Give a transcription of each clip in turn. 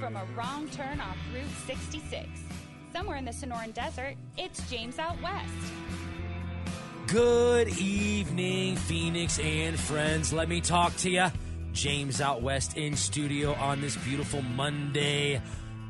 from a wrong turn off Route 66. Somewhere in the Sonoran Desert, it's James Out West. Good evening, Phoenix and friends. Let me talk to you. James Out West in studio on this beautiful Monday,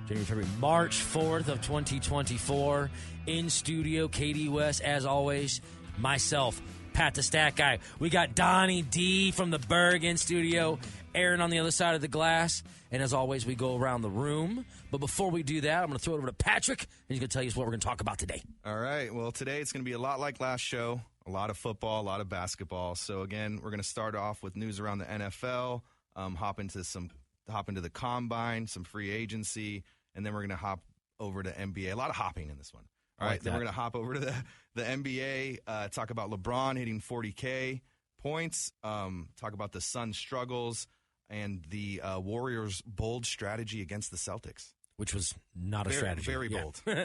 February, March 4th of 2024. In studio, Katie West, as always, myself, Pat the Stat Guy. We got Donnie D from the Berg in studio, Aaron on the other side of the glass. And as always, we go around the room. But before we do that, I'm going to throw it over to Patrick, and he's going to tell you what we're going to talk about today. All right. Well, today it's going to be a lot like last show. A lot of football, a lot of basketball. So, again, we're going to start off with news around the NFL, hop into the combine, some free agency, and then we're going to hop over to NBA. A lot of hopping in this one. All right. Then we're going to hop over to the NBA, talk about LeBron hitting 40K points, talk about the Suns' struggles, and the Warriors' bold strategy against the Celtics. Which was not a strategy. Very bold. All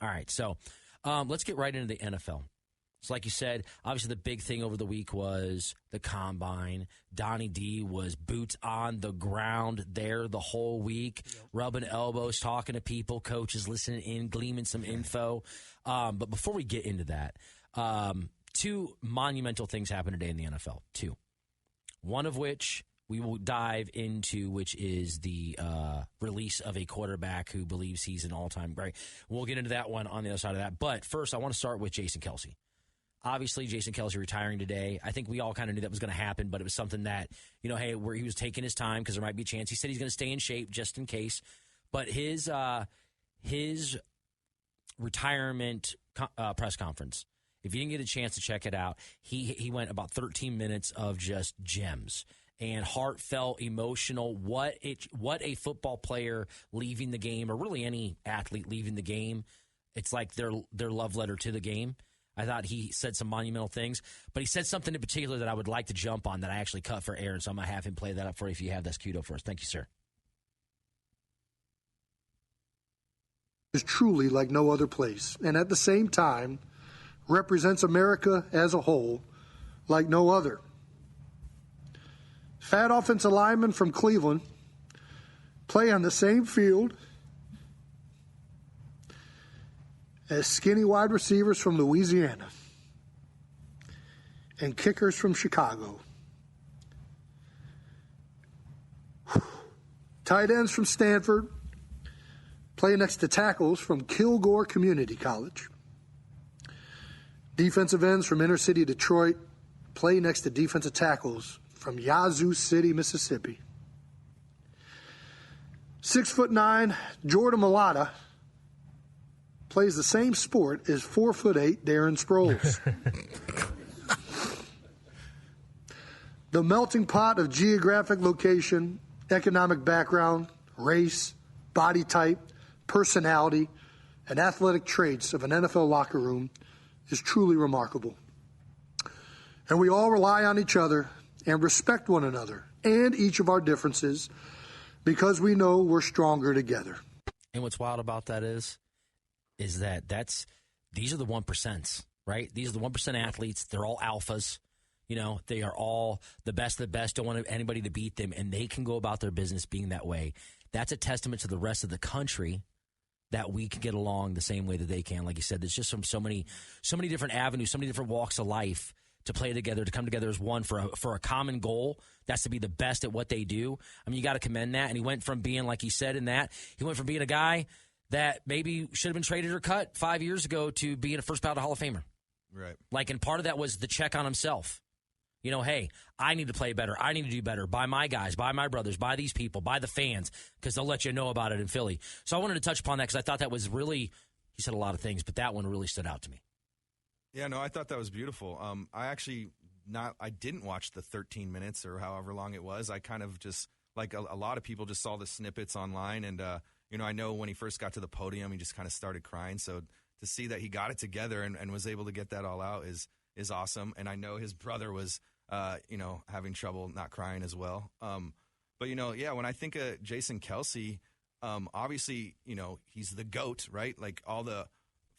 right, so let's get right into the NFL. So like you said, obviously the big thing over the week was the Combine. Donnie D was boots on the ground there the whole week, rubbing elbows, talking to people, coaches, listening in, gleaming some info. But before we get into that, two monumental things happened today in the NFL. Two. One of which we will dive into, which is the release of a quarterback who believes he's an all-time great. We'll get into that one on the other side of that. But first, I want to start with Jason Kelce. Obviously, Jason Kelce retiring today. I think we all kind of knew that was going to happen, but it was something that, hey, where he was taking his time because there might be a chance. He said he's going to stay in shape just in case. But his retirement press conference, if you didn't get a chance to check it out, he went about 13 minutes of just gems and heartfelt, emotional. What a football player leaving the game, or really any athlete leaving the game, it's like their love letter to the game. I thought he said some monumental things, but he said something in particular that I would like to jump on that I actually cut for Aaron, so I'm going to have him play that up for you if you have that queued up for us. Thank you, sir. Is truly like no other place, and at the same time represents America as a whole like no other. Fat offensive linemen from Cleveland play on the same field as skinny wide receivers from Louisiana and kickers from Chicago. Tight ends from Stanford play next to tackles from Kilgore Community College. Defensive ends from inner city Detroit play next to defensive tackles from Yazoo City, Mississippi. 6'9" Jordan Mailata plays the same sport as 4'8" Darren Sproles. The melting pot of geographic location, economic background, race, body type, personality, and athletic traits of an NFL locker room is truly remarkable. And we all rely on each other and respect one another and each of our differences because we know we're stronger together. And what's wild about that is that these are the 1%, right? These are the 1% athletes. They're all alphas. They are all the best of the best. Don't want anybody to beat them, and they can go about their business being that way. That's a testament to the rest of the country that we can get along the same way that they can. Like you said, there's just so many different avenues, so many different walks of life to play together, to come together as one for a common goal. That's to be the best at what they do. I mean, you got to commend that. And he went from being, like he said he went from being a guy that maybe should have been traded or cut 5 years ago to being a first ballot Hall of Famer. Right. And part of that was the check on himself. Hey, I need to play better. I need to do better by my guys, by my brothers, by these people, by the fans, because they'll let you know about it in Philly. So I wanted to touch upon that because I thought that was really, he said a lot of things, but that one really stood out to me. Yeah, no, I thought that was beautiful. I didn't watch the 13 minutes or however long it was. I kind of just, like a lot of people, just saw the snippets online. And, I know when he first got to the podium, he just kind of started crying. So to see that he got it together and was able to get that all out is awesome. And I know his brother was, having trouble not crying as well. But, when I think of Jason Kelce, obviously, he's the GOAT, right? Like all the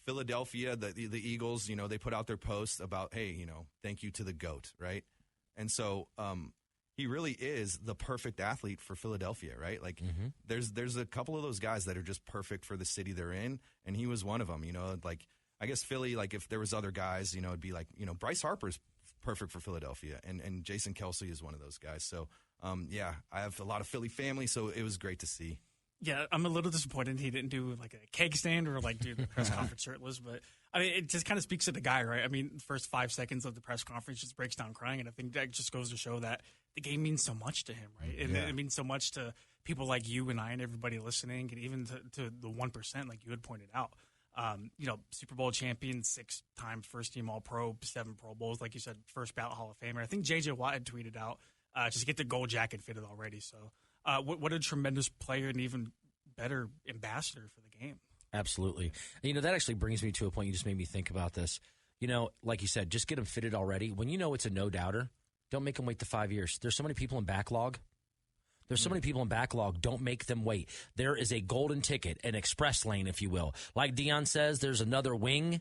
Philadelphia, the Eagles, they put out their posts about, hey, thank you to the GOAT, right? And so he really is the perfect athlete for Philadelphia, right? Like there's a couple of those guys that are just perfect for the city they're in, and he was one of them. Like I guess Philly, like if there was other guys, it'd be like, Bryce Harper's perfect for Philadelphia, and Jason Kelce is one of those guys. So, I have a lot of Philly family, so it was great to see. Yeah, I'm a little disappointed he didn't do like a keg stand or like do the press conference shirtless. But I mean, it just kind of speaks to the guy, right? I mean, the first 5 seconds of the press conference just breaks down crying, and I think that just goes to show that the game means so much to him, right? It means so much to people like you and I and everybody listening, and even to the 1%, like you had pointed out. Super Bowl champion, 6-time first-team All-Pro, 7 Pro Bowls, like you said, first ballot Hall of Famer. I think J.J. Watt had tweeted out just get the gold jacket fitted already. So what a tremendous player and even better ambassador for the game. Absolutely. And, that actually brings me to a point. You just made me think about this. Like you said, just get him fitted already. When it's a no-doubter, don't make him wait the 5 years. There's so many people in backlog. Don't make them wait. There is a golden ticket, an express lane, if you will. Like Dion says, there's another wing.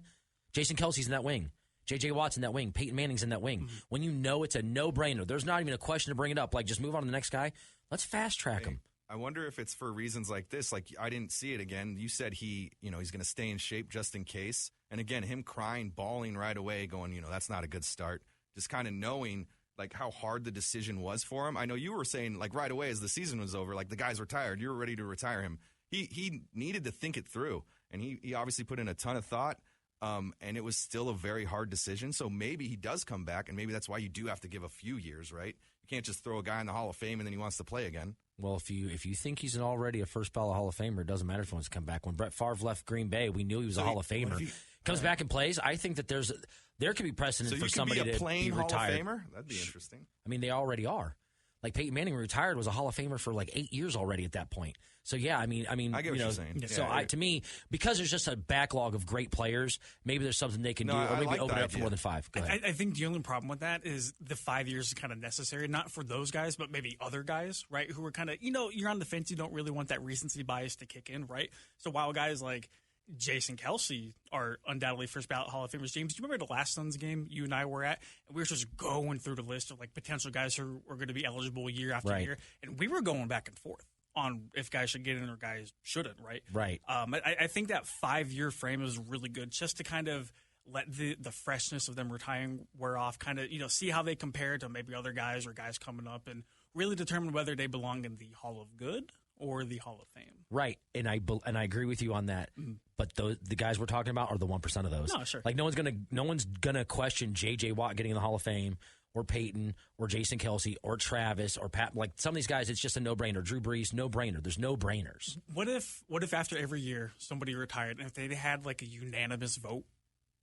Jason Kelce's in that wing. J.J. Watt's in that wing. Peyton Manning's in that wing. When it's a no-brainer, there's not even a question to bring it up. Like, just move on to the next guy. Let's fast-track him. I wonder if it's for reasons like this. Like, I didn't see it again. You said he's going to stay in shape just in case. And again, him crying, bawling right away, going, that's not a good start. Just kind of knowing, like, how hard the decision was for him. I know you were saying, like, right away as the season was over, like, the guys were tired. You were ready to retire him. He needed to think it through. And he obviously put in a ton of thought. And it was still a very hard decision. So maybe he does come back, and maybe that's why you do have to give a few years, right? You can't just throw a guy in the Hall of Fame and then he wants to play again. Well, if you think he's already a first ballot Hall of Famer, it doesn't matter if he wants to come back. When Brett Favre left Green Bay, we knew he was a Hall of Famer. Comes back and plays. I think that there could be precedent for somebody to be retired. Hall of Famer? That'd be interesting. I mean, they already are. Like Peyton Manning retired, was a Hall of Famer for like 8 years already at that point. So yeah, I mean, I get what you're saying. So to me, because there's just a backlog of great players, maybe there's something they can do, or maybe open it up for more than 5. Go ahead. I think the only problem with that is the 5 years is kind of necessary, not for those guys, but maybe other guys, right? Who are kind of, you're on the fence, you don't really want that recency bias to kick in, right? So while guys like Jason Kelce are undoubtedly first ballot Hall of Famers. James, do you remember the last Suns game you and I were at? And we were just going through the list of like potential guys who are going to be eligible year after year, and we were going back and forth on if guys should get in or guys shouldn't, right? Right. I think that 5-year frame is really good just to kind of let the freshness of them retiring wear off, kind of, see how they compare to maybe other guys or guys coming up and really determine whether they belong in the Hall of Good or the Hall of Fame. Right. And I agree with you on that. But the guys we're talking about are the 1% of those. No, sure. Like no one's gonna question J.J. Watt getting in the Hall of Fame, or Peyton, or Jason Kelce, or Travis, or Pat. Like some of these guys, it's just a no-brainer. Drew Brees, no-brainer. There's no brainers. What if after every year somebody retired, and if they had like a unanimous vote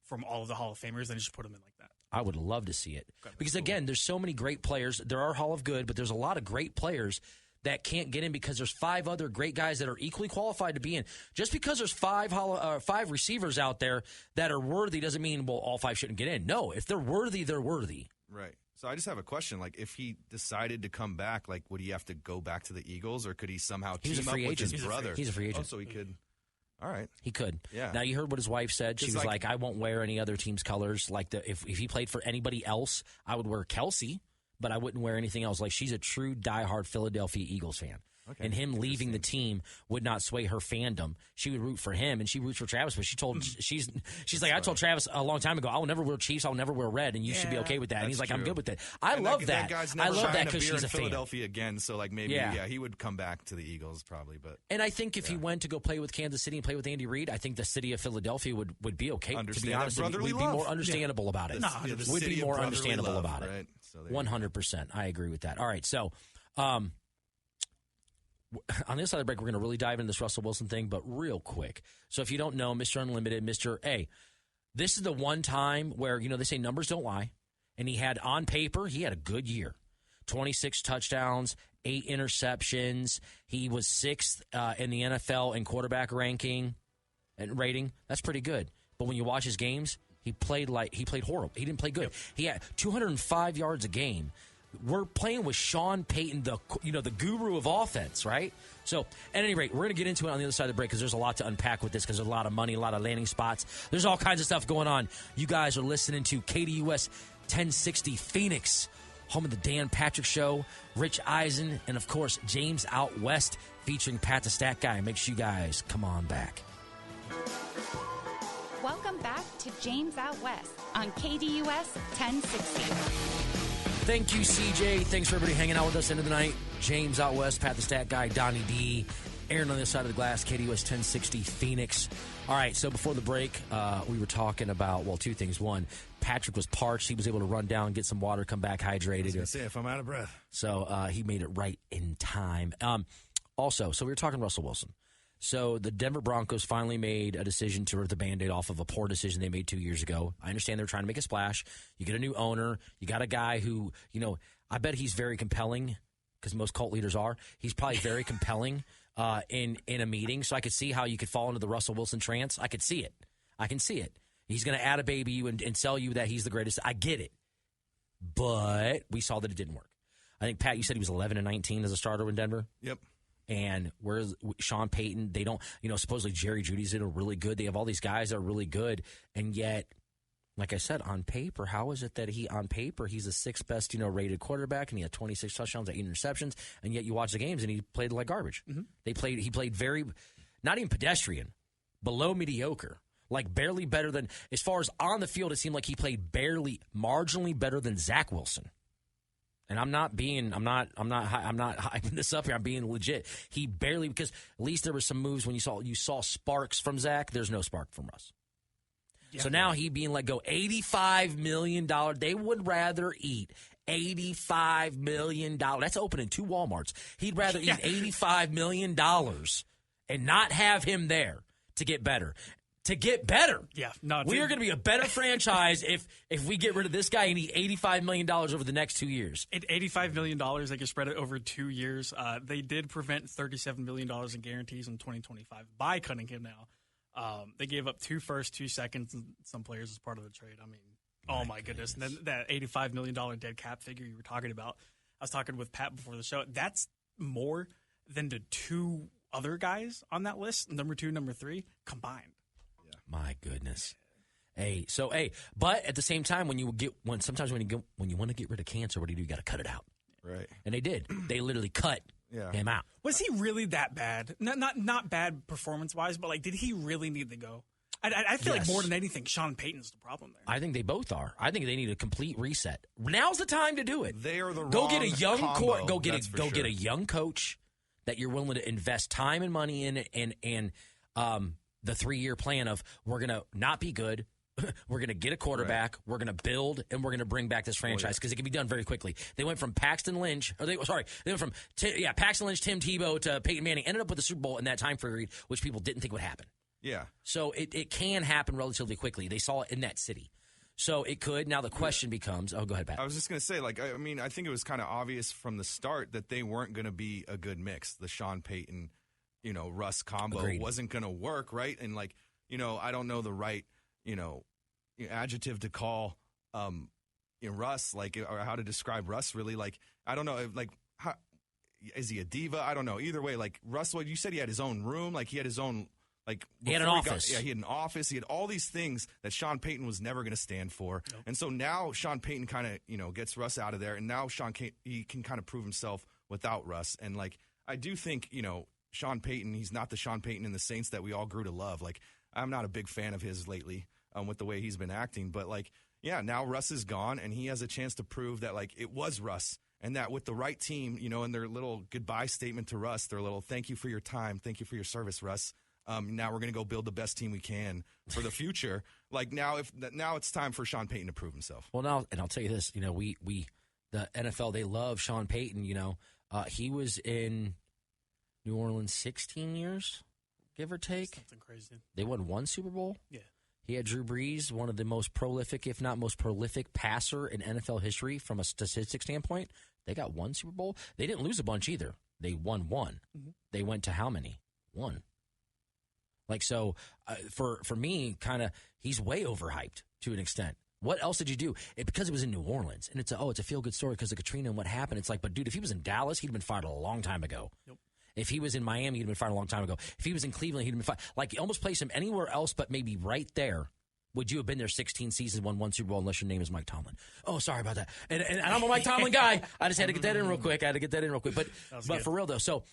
from all of the Hall of Famers, then just put them in like that? I would love to see it. Because again, there's so many great players. There are Hall of Good, but there's a lot of great players that can't get in because there's 5 other great guys that are equally qualified to be in. Just because there's 5 receivers out there that are worthy doesn't mean, well, all 5 shouldn't get in. No, if they're worthy, they're worthy. Right. So I just have a question. Like, if he decided to come back, like, would he have to go back to the Eagles, or could he somehow team up with his brother? He's a free agent. Oh, so he could. All right. He could. Yeah. Now, you heard what his wife said. She was like, I won't wear any other team's colors. Like, if he played for anybody else, I would wear Kelce, but I wouldn't wear anything else. Like, she's a true diehard Philadelphia Eagles fan. Okay. And him leaving the team would not sway her fandom. She would root for him, and she roots for Travis. But she's like, I told Travis a long time ago, I will never wear Chiefs. I'll never wear red, and you should be okay with that. And he's like, I'm good with it. I love that. I love that because she's a fan. Philadelphia again, so like maybe he would come back to the Eagles probably. But and I think if he went to go play with Kansas City and play with Andy Reid, I think the city of Philadelphia would be okay. To be honest, we'd be more understandable about it. We'd be more understandable about it. 100%. I agree with that. All right, so. On this side of the break, we're going to really dive into this Russell Wilson thing, but real quick. So if you don't know, Mr. Unlimited, Mr. A, this is the one time where, they say numbers don't lie. And he had, on paper, he had a good year. 26 touchdowns, 8 interceptions. He was 6th in the NFL in quarterback ranking and rating. That's pretty good. But when you watch his games, he played horrible. He didn't play good. Yep. He had 205 yards a game. We're playing with Sean Payton, the guru of offense, right? So, at any rate, we're going to get into it on the other side of the break because there's a lot to unpack with this because there's a lot of money, a lot of landing spots. There's all kinds of stuff going on. You guys are listening to KDUS 1060 Phoenix home of the Dan Patrick Show, Rich Eisen, and, of course, James Out West featuring Pat the Stat Guy. Make sure you guys come on back. Welcome back to James Out West on KDUS 1060. Thank you, CJ. Thanks for everybody hanging out with us into the night. James Out West, Pat the Stat Guy, Donnie D, Aaron on the other side of the glass, KDUS 1060 Phoenix. All right, so before the break, we were talking about, well, two things. One, Patrick was parched. He was able to run down, get some water, come back hydrated. I was going to say, if I'm out of breath. So he made it right in time. Also, so we were talking Russell Wilson. So the Denver Broncos finally made a decision to rip the Band-Aid off of a poor decision they made 2 years ago. I understand they're trying to make a splash. You get a new owner. You got a guy who, I bet he's very compelling, because most cult leaders are. He's probably very compelling in a meeting. So I could see how you could fall into the Russell Wilson trance. I could see it. I can see it. He's going to add a baby you and sell you that he's the greatest. I get it. But we saw that it didn't work. I think, Pat, you said he was 11-19 as a starter in Denver? Yep. And where's Sean Payton? They don't, supposedly Jerry Jeudy's in a really good. They have all these guys that are really good. And yet, like I said, on paper, how is it that he's the sixth best, rated quarterback, and he had 26 touchdowns, 8 interceptions, and yet you watch the games and he played like garbage. Mm-hmm. He played very, not even pedestrian, below mediocre. Like barely better than, as far as on the field, it seemed like he played marginally better than Zach Wilson. And I'm not hyping this up here. I'm being legit. He barely, because at least there were some moves when you saw sparks from Zach. There's no spark from Russ. Yeah. So now he being let go, $85 million. They would rather eat $85 million. That's opening 2 Walmarts. He'd rather eat $85 million and not have him there to get better. To get better. Yeah. We are going to be a better franchise if we get rid of this guy and eat $85 million over the next 2 years. $85 million, they can spread it over 2 years. They did prevent $37 million in guarantees in 2025 by cutting him now. They gave up 2 firsts, 2 seconds, and some players as part of the trade. I mean, my goodness. And then that $85 million dead cap figure you were talking about, I was talking with Pat before the show. That's more than the 2 other guys on that list, number 2, number 3, combined. My goodness. But at the same time, when you want to get rid of cancer, what do? You got to cut it out. Right. And they did. They literally cut him out. Was he really that bad? Not bad performance-wise, but did he really need to go? I feel like more than anything, Sean Payton's the problem there. I think they both are. I think they need a complete reset. Now's the time to do it. They are the go wrong get a young combo, get a young coach that you're willing to invest time and money in and the 3-year plan of we're going to not be good, we're going to get a quarterback, we're going to build, and we're going to bring back this franchise because it can be done very quickly. They went from Paxton Lynch, Paxton Lynch, Tim Tebow to Peyton Manning, ended up with the Super Bowl in that time period, which people didn't think would happen. Yeah. So it can happen relatively quickly. They saw it in that city. So it could. Now the question becomes, go ahead, Pat. I was just going to say, I think it was kind of obvious from the start that they weren't going to be a good mix, the Sean Payton Russ combo. Agreed. Wasn't going to work, right? And I don't know the right, adjective to call Russ, or how to describe Russ really. I don't know, how is he a diva? I don't know. Either way, Russ, you said he had his own room, he had his own, he had an office. He had an office. He had all these things that Sean Payton was never going to stand for. Nope. And so now Sean Payton kind of, gets Russ out of there, and now he can kind of prove himself without Russ. And I do think, Sean Payton, he's not the Sean Payton in the Saints that we all grew to love. I'm not a big fan of his lately with the way he's been acting. But, now Russ is gone, and he has a chance to prove that, it was Russ. And that with the right team, in their little goodbye statement to Russ, their little thank you for your time, thank you for your service, Russ. Now we're going to go build the best team we can for the future. Now it's time for Sean Payton to prove himself. Well, now, and I'll tell you this, we the NFL, they love Sean Payton, he was in New Orleans 16 years, give or take. Something crazy. They won 1 Super Bowl. Yeah. He had Drew Brees, one of the most prolific, if not most prolific passer in NFL history from a statistic standpoint. They got 1 Super Bowl. They didn't lose a bunch either. They won 1. Mm-hmm. They went to how many? 1. For me, kind of, he's way overhyped to an extent. What else did you do? Because it was in New Orleans, and it's a feel-good story because of Katrina and what happened. It's but dude, if he was in Dallas, he'd have been fired a long time ago. Nope. If he was in Miami, he'd have been fired a long time ago. If he was in Cleveland, he'd have been fired. You almost place him anywhere else but maybe right there would you have been there 16 seasons, won 1 Super Bowl unless your name is Mike Tomlin? Oh, sorry about that. And I'm a Mike Tomlin guy. I just had to get that in real quick. But for real, though. So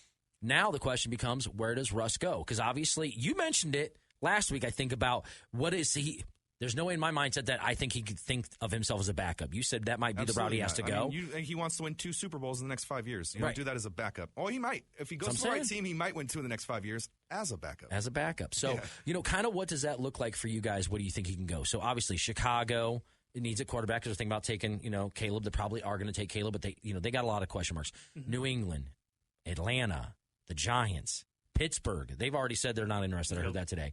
now the question becomes, where does Russ go? Because obviously you mentioned it last week, I think, about what is he – there's no way in my mindset that I think he could think of himself as a backup. You said that might be the route he has to go. He wants to win 2 Super Bowls in the next 5 years. You don't do that as a backup. Oh, he might. If he goes to the right team, he might win 2 in the next 5 years as a backup. So, kind of what does that look like for you guys? What do you think he can go? So, obviously, Chicago needs a quarterback. They're thinking about taking, Caleb. They probably are going to take Caleb, but they got a lot of question marks. Mm-hmm. New England, Atlanta, the Giants, Pittsburgh. They've already said they're not interested. I heard that today.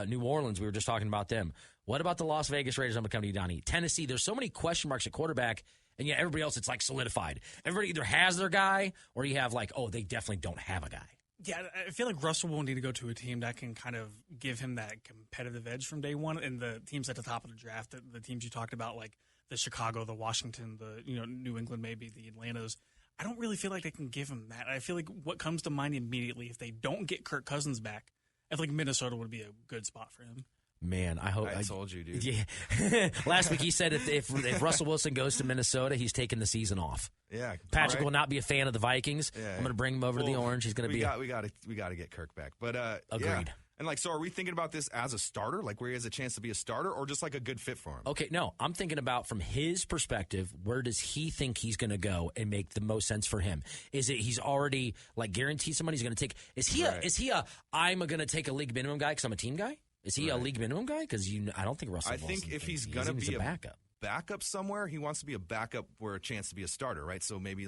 New Orleans, we were just talking about them. What about the Las Vegas Raiders? I'm going to come to you, Donnie. Tennessee, there's so many question marks at quarterback, and yet everybody else, it's like solidified. Everybody either has their guy, or you have they definitely don't have a guy. Yeah, I feel like Russell will need to go to a team that can kind of give him that competitive edge from day one. And the teams at the top of the draft, the teams you talked about, like the Chicago, the Washington, the New England, maybe the Atlantas, I don't really feel like they can give him that. I feel like what comes to mind immediately, if they don't get Kirk Cousins back, I feel like Minnesota would be a good spot for him. Man, I hope I told you, dude. Yeah. Last week he said if Russell Wilson goes to Minnesota, he's taking the season off. Yeah, Patrick will not be a fan of the Vikings. Yeah, I'm going to bring him over to the Orange. He's going to be. We got to get Kirk back. But agreed. Yeah. And so are we thinking about this as a starter, like where he has a chance to be a starter, or just like a good fit for him? Okay, no, I'm thinking about from his perspective, where does he think he's going to go and make the most sense for him? Is it he's already guaranteed somebody he's going to take? Is he I'm going to take a league minimum guy because I'm a team guy? Is he a league minimum guy? Because I don't think Russell. I think if he's going to be a backup somewhere, he wants to be a backup where a chance to be a starter, right? So maybe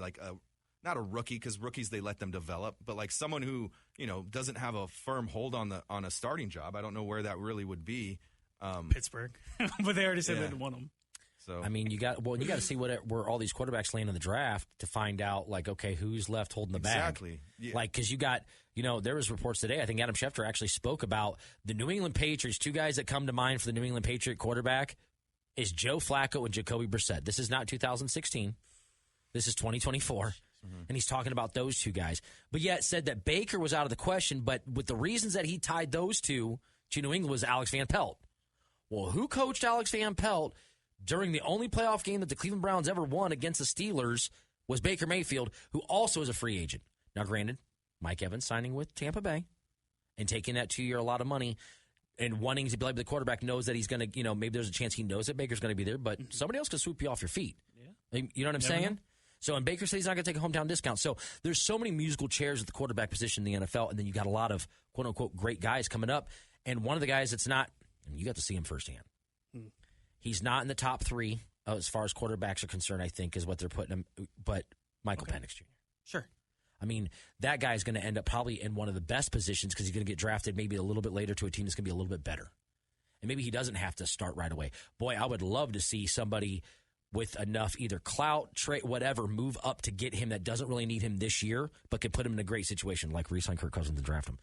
not a rookie, because rookies they let them develop, but like someone who doesn't have a firm hold on a starting job. I don't know where that really would be. Pittsburgh, but they already said they didn't want him. So I mean, you got to see where all these quarterbacks land in the draft to find out who's left holding the bag. Exactly. Yeah. Because you got there was reports today. I think Adam Schefter actually spoke about the New England Patriots. 2 guys that come to mind for the New England Patriot quarterback is Joe Flacco and Jacoby Brissett. This is not 2016. This is 2024. And he's talking about those 2 guys. But yet said that Baker was out of the question, but with the reasons that he tied those 2 to New England was Alex Van Pelt. Well, who coached Alex Van Pelt during the only playoff game that the Cleveland Browns ever won against the Steelers was Baker Mayfield, who also is a free agent. Now, granted, Mike Evans signing with Tampa Bay and taking that 2-year a lot of money and wanting to be like the quarterback knows that he's going to, maybe there's a chance he knows that Baker's going to be there, but somebody else can swoop you off your feet. Yeah. You know what I'm saying? So, and Baker said he's not going to take a hometown discount. So, there's so many musical chairs at the quarterback position in the NFL, and then you got a lot of quote-unquote great guys coming up. And one of the guys that's not, and you got to see him firsthand, he's not in the top 3 as far as quarterbacks are concerned, I think, is what they're putting him, but Michael Penix Jr. Sure. I mean, that guy's going to end up probably in one of the best positions because he's going to get drafted maybe a little bit later to a team that's going to be a little bit better. And maybe he doesn't have to start right away. Boy, I would love to see somebody with enough either clout, trade, whatever, move up to get him that doesn't really need him this year, but can put him in a great situation, like re-sign Kirk Cousins and draft him.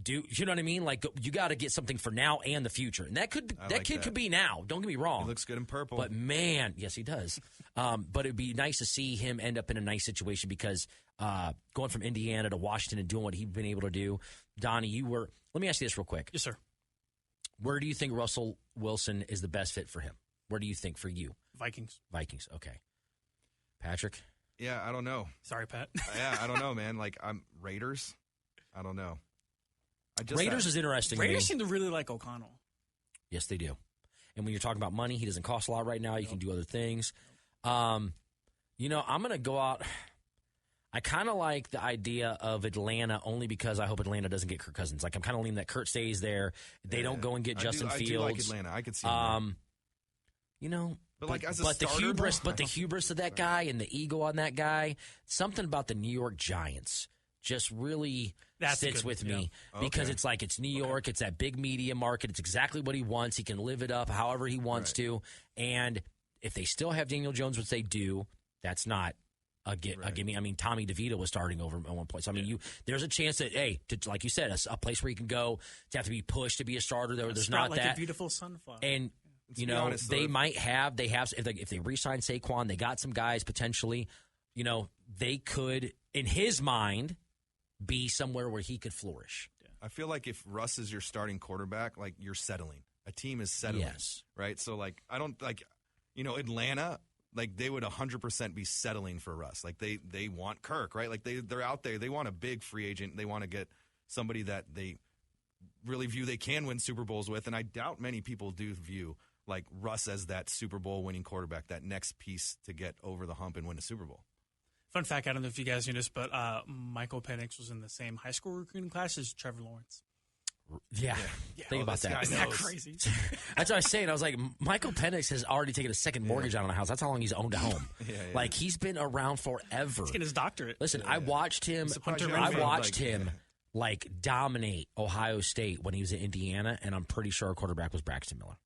You know what I mean? You got to get something for now and the future. And that kid could be now. Don't get me wrong. He looks good in purple. But man, yes, he does. But it'd be nice to see him end up in a nice situation because going from Indiana to Washington and doing what he's been able to do. Donnie, let me ask you this real quick. Yes, sir. Where do you think Russell Wilson is the best fit for him? Where do you think for you? Vikings, okay. Patrick? Yeah, I don't know. Sorry, Pat. Yeah, I don't know, man. I'm Raiders. I don't know. Raiders is interesting. Raiders seem to really like O'Connell. Yes, they do. And when you're talking about money, he doesn't cost a lot right now. You can do other things. I'm going to go out. I kind of like the idea of Atlanta only because I hope Atlanta doesn't get Kirk Cousins. I'm kind of leaning that Kurt stays there. They don't go and get Justin Fields. I do like Atlanta. I could see him. But the hubris of that guy and the ego on that guy, something about the New York Giants just really sits with me because it's New York. It's that big media market. It's exactly what he wants. He can live it up however he wants to. And if they still have Daniel Jones, which they do, that's not a gimme. I mean, Tommy DeVito was starting over at one point. So, I mean, there's a chance that, like you said, a place where you can go to have to be pushed to be a starter. There's not like that. A beautiful sunflower. And honest, they have if they re-sign Saquon, they got some guys potentially, they could, in his mind, be somewhere where he could flourish. I feel like if Russ is your starting quarterback, you're settling. a team is settling. Yes. Right? So, like, I don't, like, you know, Atlanta, like, they would 100% be settling for Russ. Like, they want Kirk, right? Like, they're out there. They want a big free agent. They want to get somebody that they really view they can win Super Bowls with. And I doubt many people do view, like, Russ as that Super Bowl winning quarterback, that next piece to get over the hump and win a Super Bowl. Fun fact, I don't know if you guys knew this, but Michael Penix was in the same high school recruiting class as Trevor Lawrence. Yeah. Think about that. Isn't that crazy? That's what I was saying. I was like, Michael Penix has already taken a second mortgage out on a house. That's how long he's owned a home. Like, he's been around forever. He's getting his doctorate. Listen, I watched him. Like dominate Ohio State when he was in Indiana, and I'm pretty sure our quarterback was Braxton Miller.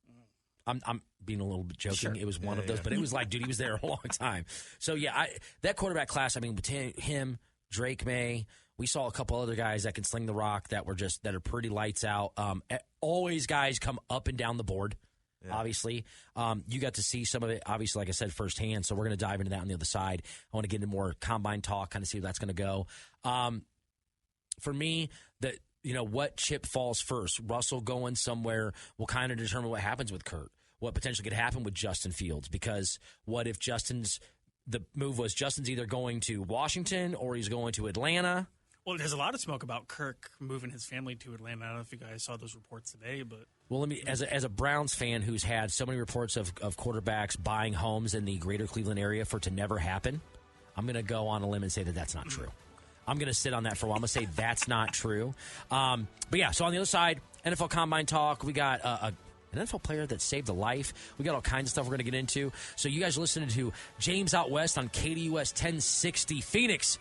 I'm being a little bit joking. Sure. It was one of those, but it was like, dude, he was there a long time. So yeah, that quarterback class. I mean, between him, Drake May, we saw a couple other guys that can sling the rock that are pretty lights out. Always guys come up and down the board. Yeah. Obviously, you got to see some of it, obviously, like I said, firsthand. So we're going to dive into that on the other side. I want to get into more combine talk, kind of see where that's going to go. For me, what chip falls first? Russell going somewhere will kind of determine what happens with Kurt. What potentially could happen with Justin Fields? Because what if the move was Justin's either going to Washington or he's going to Atlanta? Well, there's a lot of smoke about Kirk moving his family to Atlanta. I don't know if you guys saw those reports today, but well, as a Browns fan who's had so many reports of quarterbacks buying homes in the greater Cleveland area for it to never happen, I'm going to go on a limb and say that that's not true. I'm going to sit on that for a while. I'm going to say that's not true. But yeah, so on the other side, NFL Combine talk. We got an NFL player that saved a life. We got all kinds of stuff we're going to get into. So you guys are listening to James Out West on KDUS 1060 Phoenix.